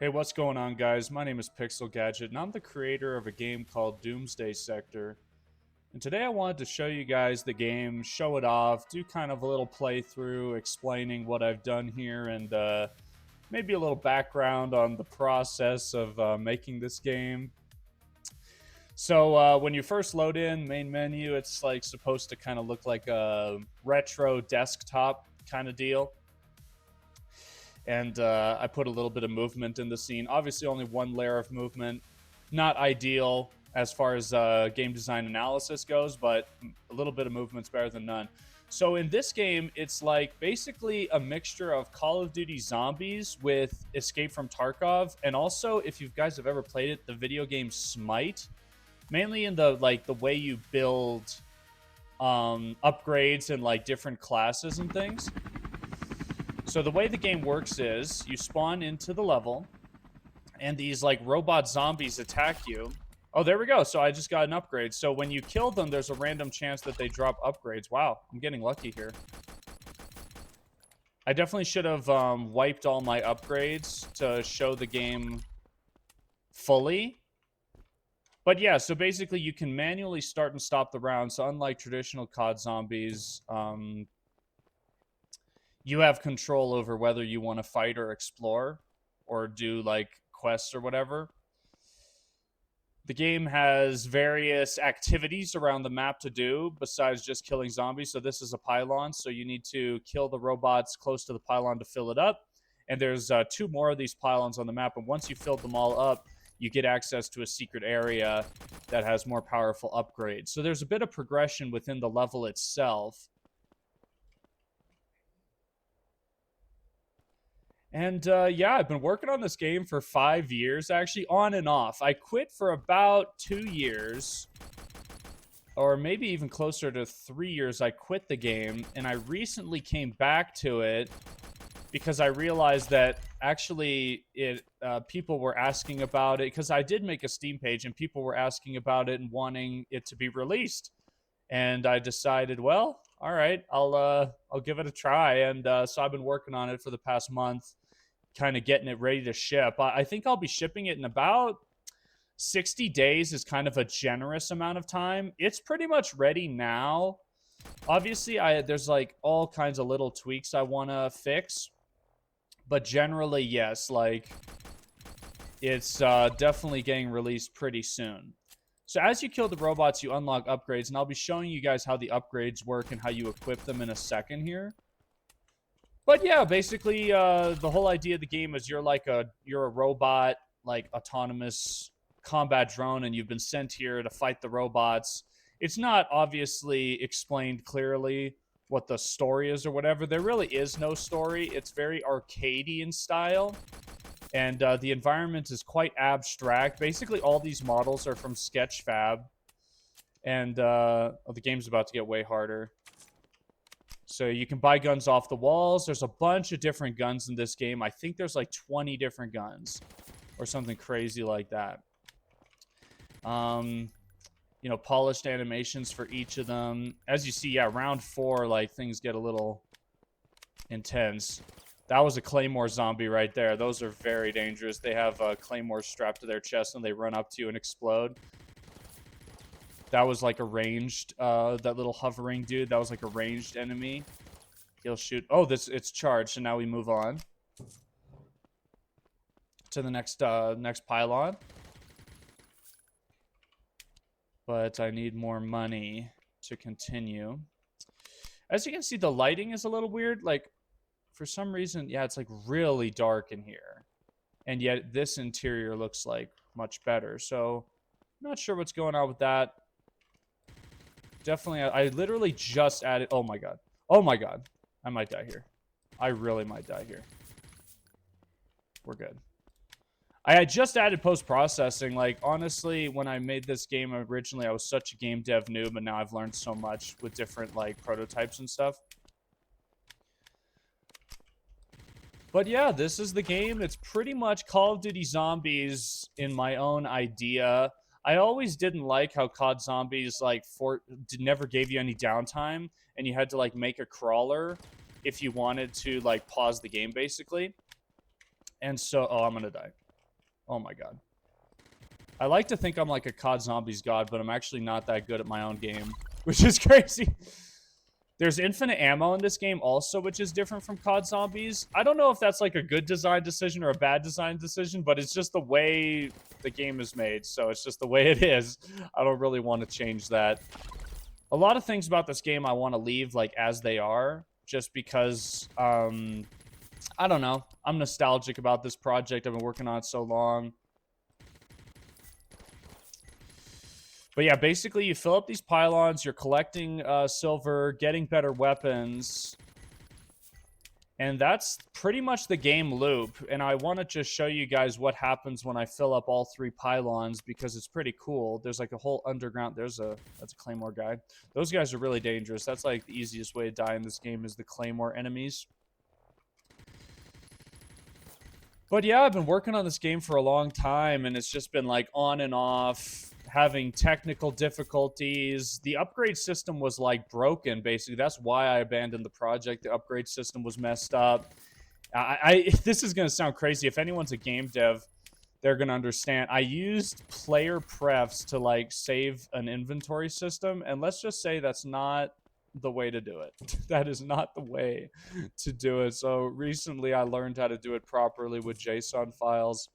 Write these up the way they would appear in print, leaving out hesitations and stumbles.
Hey, what's going on, guys? My name is Pixel Gadget, and I'm the creator of a game called Doomsday Sector. And today I wanted to show you guys the game, show it off, do kind of a little playthrough explaining what I've done here, and maybe a little background on the process of making this game. So when you first load in main menu, it's like supposed to kind of look like a retro desktop kind of deal. And I put a little bit of movement in the scene. Obviously, only one layer of movement. Not ideal as far as game design analysis goes, but a little bit of movement's better than none. So in this game, it's like basically a mixture of Call of Duty Zombies with Escape from Tarkov, and also, if you guys have ever played it, the video game Smite. Mainly in the way you build upgrades and like different classes and things. So the way the game works is you spawn into the level, and these like robot zombies attack you. Oh, there we go. So I just got an upgrade. So when you kill them, there's a random chance that they drop upgrades. Wow, I'm getting lucky here. I definitely should have wiped all my upgrades to show the game fully. But yeah, so basically you can manually start and stop the round. So unlike traditional COD Zombies, you have control over whether you want to fight or explore or do like quests or whatever. The game has various activities around the map to do besides just killing zombies. So this is a pylon, so you need to kill the robots close to the pylon to fill it up. And there's two more of these pylons on the map, and once you filled them all up, you get access to a secret area that has more powerful upgrades. So there's a bit of progression within the level itself. And yeah, I've been working on this game for 5 years, actually, on and off. I quit for about 2 years, or maybe even closer to 3 years. I quit the game, and I recently came back to it because I realized that actually people were asking about it, because I did make a Steam page, and people were asking about it and wanting it to be released. And I decided, well, all right, I'll give it a try. And so I've been working on it for the past month, kind of getting it ready to ship. I think I'll be shipping it in about 60 days is kind of a generous amount of time. It's pretty much ready now. Obviously, there's like all kinds of little tweaks I want to fix. But generally, yes, like it's definitely getting released pretty soon. So as you kill the robots, you unlock upgrades, and I'll be showing you guys how the upgrades work and how you equip them in a second here. But yeah, basically, the whole idea of the game is you're a robot, like autonomous combat drone, and you've been sent here to fight the robots. It's not obviously explained clearly what the story is or whatever. There really is no story. It's very arcadey in style. And the environment is quite abstract. Basically, all these models are from Sketchfab. And the game's about to get way harder. So you can buy guns off the walls. There's a bunch of different guns in this game. I think there's like 20 different guns or something crazy like that. You know, polished animations for each of them. As you see, yeah, round 4, like, things get a little intense. That was a Claymore zombie right there. Those are very dangerous. They have claymores strapped to their chest, and they run up to you and explode. That was like a ranged, that little hovering dude. That was like a ranged enemy. He'll shoot. Oh, it's charged, so now we move on to the next pylon. But I need more money to continue. As you can see, the lighting is a little weird. Like, for some reason, yeah, it's like really dark in here. And yet this interior looks like much better. So, I'm not sure what's going on with that. Definitely, I literally just added... Oh my god. Oh my god. I might die here. I really might die here. We're good. I had just added post-processing. Like, honestly, when I made this game originally, I was such a game dev noob, and now I've learned so much with different, like, prototypes and stuff. But yeah, this is the game. It's pretty much Call of Duty Zombies in my own idea. I always didn't like how COD Zombies, like, never gave you any downtime, and you had to, like, make a crawler if you wanted to, like, pause the game, basically. And so... Oh, I'm gonna die. Oh my god. I like to think I'm like a COD Zombies god, but I'm actually not that good at my own game, which is crazy. There's infinite ammo in this game also, which is different from COD Zombies. I don't know if that's like a good design decision or a bad design decision, but it's just the way the game is made, so it's just the way it is. I don't really want to change that. A lot of things about this game I want to leave like as they are, just because, I don't know. I'm nostalgic about this project. I've been working on it so long. But yeah, basically you fill up these pylons, you're collecting silver, getting better weapons. And that's pretty much the game loop. And I want to just show you guys what happens when I fill up all 3 pylons, because it's pretty cool. There's like a whole underground. That's a Claymore guy. Those guys are really dangerous. That's like the easiest way to die in this game is the Claymore enemies. But yeah, I've been working on this game for a long time, and it's just been like on and off, having technical difficulties. The upgrade system was like broken, basically. That's why I abandoned the project. The upgrade system was messed up. This is going to sound crazy. If anyone's a game dev, they're going to understand. I used player prefs to like save an inventory system, and let's just say that's not the way to do it. That is not the way to do it. So recently I learned how to do it properly with JSON files.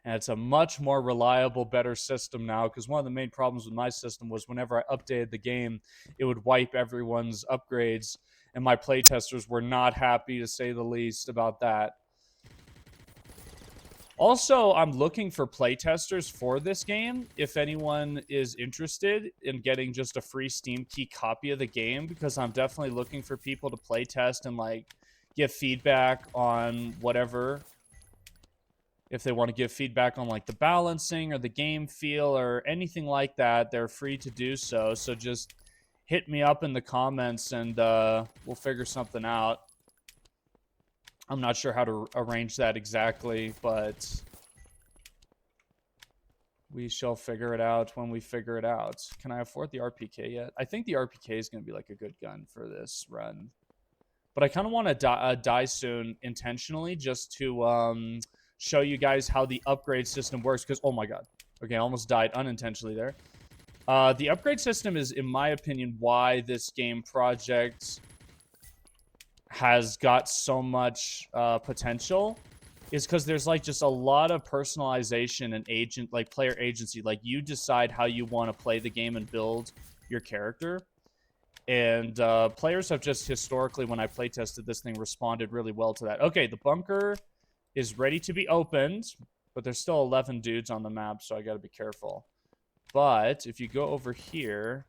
And it's a much more reliable, better system now, because one of the main problems with my system was whenever I updated the game, it would wipe everyone's upgrades, and my playtesters were not happy, to say the least, about that. Also, I'm looking for playtesters for this game, if anyone is interested in getting just a free Steam key copy of the game, because I'm definitely looking for people to playtest and, like, give feedback on whatever. If they want to give feedback on, like, the balancing or the game feel or anything like that, they're free to do so. So just hit me up in the comments and we'll figure something out. I'm not sure how to arrange that exactly, but we shall figure it out when we figure it out. Can I afford the RPK yet? I think the RPK is going to be like a good gun for this run. But I kind of want to die soon intentionally, just to show you guys how the upgrade system works. Because, oh my god. Okay, I almost died unintentionally there. The upgrade system is, in my opinion, why this game project has got so much potential, is because there's like just a lot of personalization and player agency. Like, you decide how you want to play the game and build your character. And players have just historically, when I playtested this thing, responded really well to that. Okay, the bunker is ready to be opened, but there's still 11 dudes on the map, so I gotta be careful. But if you go over here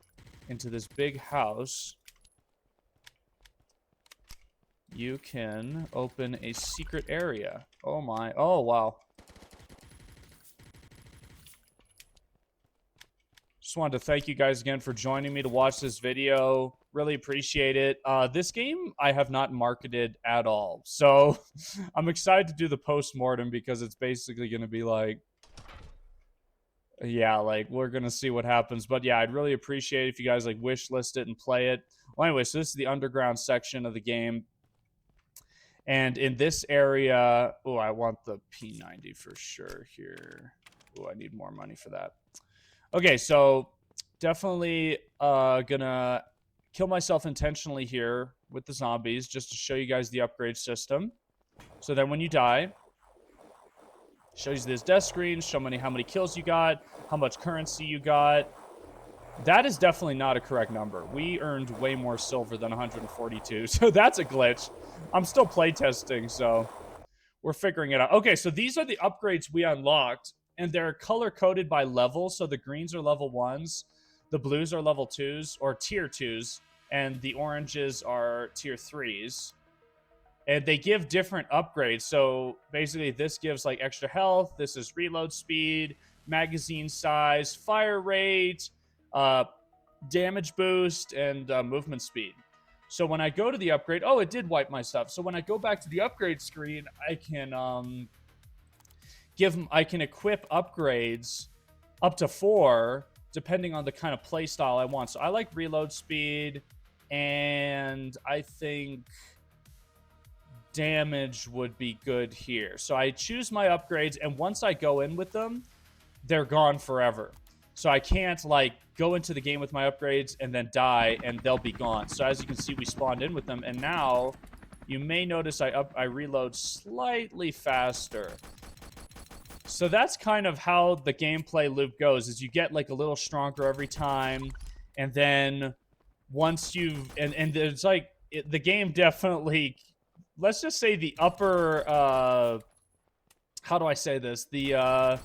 into this big house, you can open a secret area. Oh my. Oh, wow. Just wanted to thank you guys again for joining me to watch this video. Really appreciate it. This game I have not marketed at all. So I'm excited to do the post-mortem, because it's basically going to be like, yeah, like, we're going to see what happens. But yeah, I'd really appreciate it if you guys like wish list it and play it. Well, anyway, so this is the underground section of the game. And in this area, oh, I want the P90 for sure here. Oh, I need more money for that. Okay, so definitely gonna kill myself intentionally here with the zombies, just to show you guys the upgrade system. So then when you die, shows you this death screen, how many kills you got, how much currency you got. That is definitely not a correct number. We earned way more silver than 142, so that's a glitch. I'm still playtesting, so we're figuring it out. Okay, so these are the upgrades we unlocked, and they're color-coded by level. So the greens are level 1s, the blues are level 2s, or tier 2s, and the oranges are tier 3s. And they give different upgrades. So basically, this gives like extra health. This is reload speed, magazine size, fire rate, damage boost, and movement speed. So when I go to the upgrade, oh, it did wipe my stuff. So when I go back to the upgrade screen, I can I can equip upgrades up to 4, depending on the kind of play style I want. So I like reload speed, and I think damage would be good here. So I choose my upgrades, and once I go in with them, they're gone forever. So I can't, like, go into the game with my upgrades and then die, and they'll be gone. So as you can see, we spawned in with them, and now you may notice I reload slightly faster. So that's kind of how the gameplay loop goes, is you get, like, a little stronger every time, and then once you've... And there's, like... the game definitely... Let's just say the upper... how do I say this? The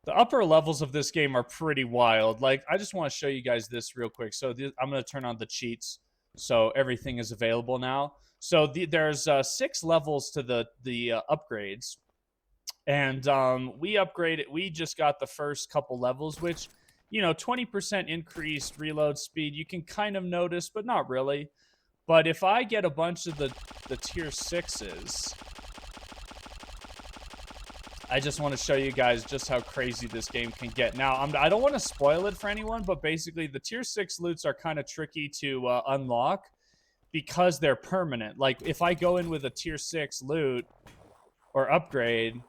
upper levels of this game are pretty wild. Like, I just want to show you guys this real quick. So I'm going to turn on the cheats, so everything is available now. So there's 6 levels to the upgrades. And we upgraded... We just got the first couple levels, which, you know, 20% increased reload speed. You can kind of notice, but not really. But if I get a bunch of the tier 6s... I just want to show you guys just how crazy this game can get. Now, I don't want to spoil it for anyone, but basically the tier 6 loots are kind of tricky to unlock because they're permanent. Like, if I go in with a tier 6 loot or upgrade,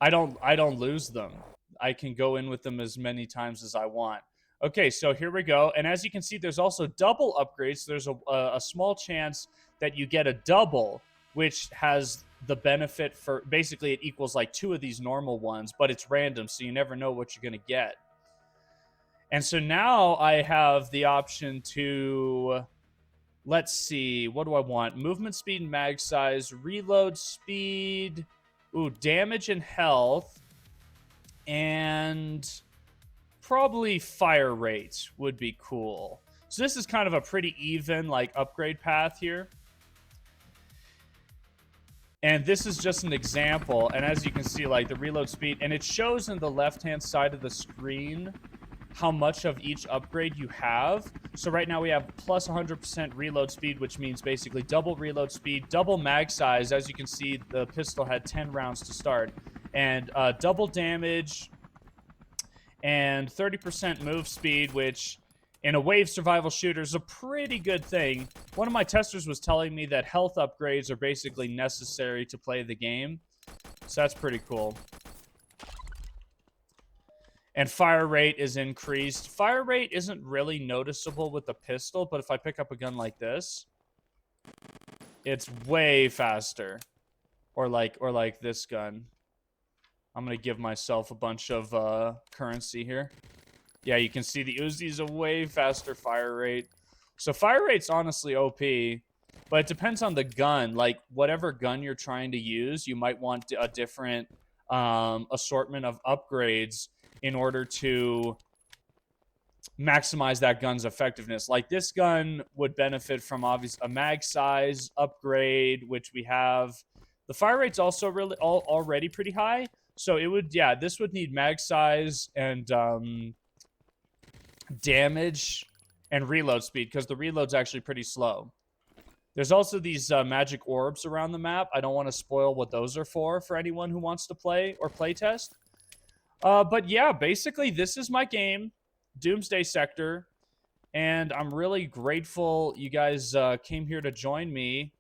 I don't lose them. I can go in with them as many times as I want. Okay, so here we go. And as you can see, there's also double upgrades. There's a small chance that you get a double, which has the benefit for... Basically, it equals like 2 of these normal ones, but it's random, so you never know what you're going to get. And so now I have the option to... Let's see. What do I want? Movement speed and mag size. Reload speed. Ooh, damage and health. And probably fire rate would be cool. So this is kind of a pretty even, like, upgrade path here. And this is just an example. And as you can see, like, the reload speed, and it shows in the left-hand side of the screen how much of each upgrade you have. So right now we have plus 100% reload speed, which means basically double reload speed, double mag size. As you can see, the pistol had 10 rounds to start. And double damage and 30% move speed, which in a wave survival shooter is a pretty good thing. One of my testers was telling me that health upgrades are basically necessary to play the game. So that's pretty cool. And fire rate is increased. Fire rate isn't really noticeable with the pistol, but if I pick up a gun like this, it's way faster. Or like this gun. I'm going to give myself a bunch of currency here. Yeah, you can see the Uzi's a way faster fire rate. So fire rate's honestly OP, but it depends on the gun. Like, whatever gun you're trying to use, you might want a different assortment of upgrades in order to maximize that gun's effectiveness. Like, this gun would benefit from, obviously, a mag size upgrade, which we have. The fire rate's also really already pretty high. So it would, yeah, this would need mag size and damage and reload speed, because the reload's actually pretty slow. There's also these magic orbs around the map. I don't want to spoil what those are for anyone who wants to play or playtest. But yeah, basically this is my game, Doomsday Sector, and I'm really grateful you guys came here to join me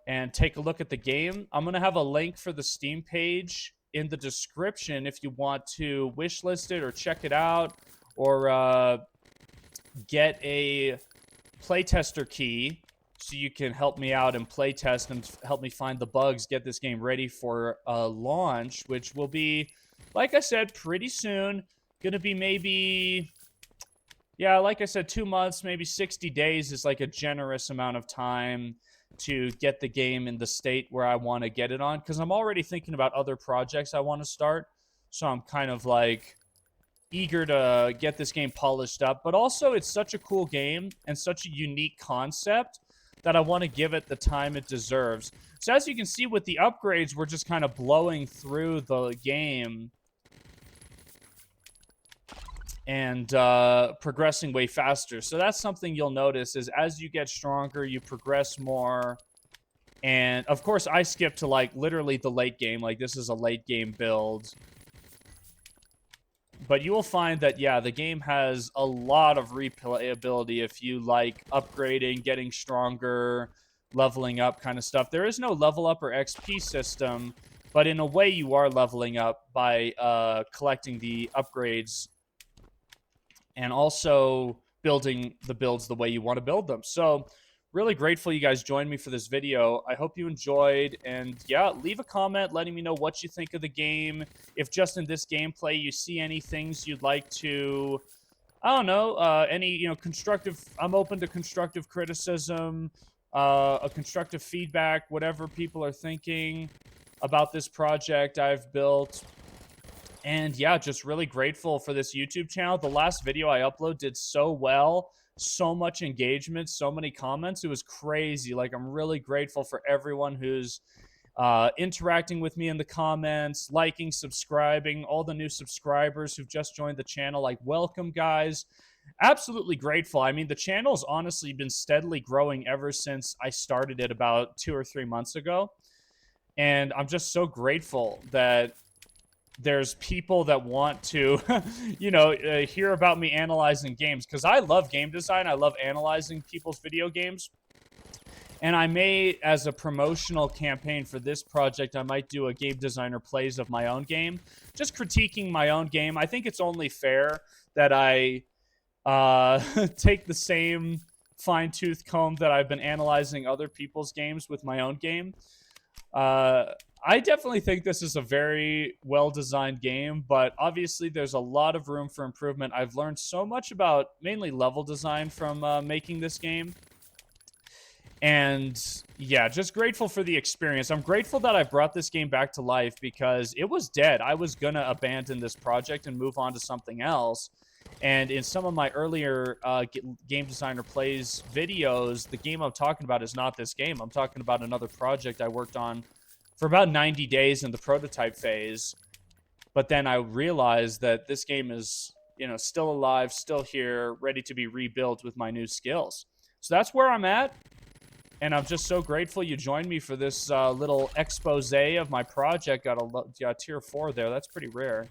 and take a look at the game. I'm going to have a link for the Steam page in the description if you want to wishlist it or check it out, or get a playtester key so you can help me out and playtest and help me find the bugs, get this game ready for launch, which will be, like I said, pretty soon. Gonna be maybe, yeah, like I said, 2 months, maybe 60 days is like a generous amount of time to get the game in the state where I want to get it on, because I'm already thinking about other projects I want to start. So I'm kind of like eager to get this game polished up. But also, it's such a cool game and such a unique concept that I want to give it the time it deserves. So as you can see with the upgrades, we're just kind of blowing through the game and progressing way faster. So that's something you'll notice, is as you get stronger, you progress more. And of course, I skip to like literally the late game. Like, this is a late game build. But you will find that, yeah, the game has a lot of replayability if you like upgrading, getting stronger, leveling up kind of stuff. There is no level up or XP system, but in a way you are leveling up by collecting the upgrades and also building the builds the way you want to build them. So really grateful you guys joined me for this video. I hope you enjoyed, and yeah, leave a comment letting me know what you think of the game. If just in this gameplay you see any things you'd like to, I don't know, any, constructive, I'm open to constructive criticism, a constructive feedback, whatever people are thinking about this project I've built. And yeah, just really grateful for this YouTube channel. The last video I uploaded did so well, so much engagement, so many comments. It was crazy. Like, I'm really grateful for everyone who's interacting with me in the comments, liking, subscribing, all the new subscribers who've just joined the channel. Like, welcome, guys. Absolutely grateful. I mean, the channel's honestly been steadily growing ever since I started it about 2 or 3 months ago. And I'm just so grateful that there's people that want to, hear about me analyzing games, because I love game design. I love analyzing people's video games. And I may, as a promotional campaign for this project, I might do a game designer plays of my own game, just critiquing my own game. I think it's only fair that I take the same fine-tooth comb that I've been analyzing other people's games with my own game. I definitely think this is a very well-designed game, but obviously there's a lot of room for improvement. I've learned so much about mainly level design from making this game. And yeah, just grateful for the experience. I'm grateful that I brought this game back to life because it was dead. I was going to abandon this project and move on to something else. And in some of my earlier game designer plays videos, the game I'm talking about is not this game. I'm talking about another project I worked on for about 90 days in the prototype phase. But then I realized that this game is, still alive, still here, ready to be rebuilt with my new skills. So that's where I'm at. And I'm just so grateful you joined me for this little expose of my project. Got a tier 4 there. That's pretty rare.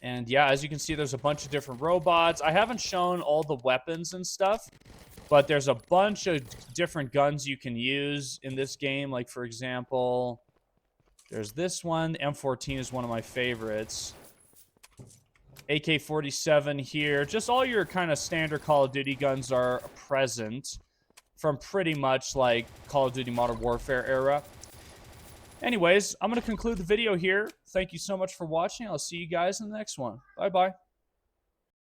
And yeah, as you can see, there's a bunch of different robots. I haven't shown all the weapons and stuff, but there's a bunch of different guns you can use in this game. Like, for example, there's this one. M14 is one of my favorites. AK-47 here. Just all your kind of standard Call of Duty guns are present from pretty much like Call of Duty Modern Warfare era. Anyways, I'm going to conclude the video here. Thank you so much for watching. I'll see you guys in the next one. Bye-bye.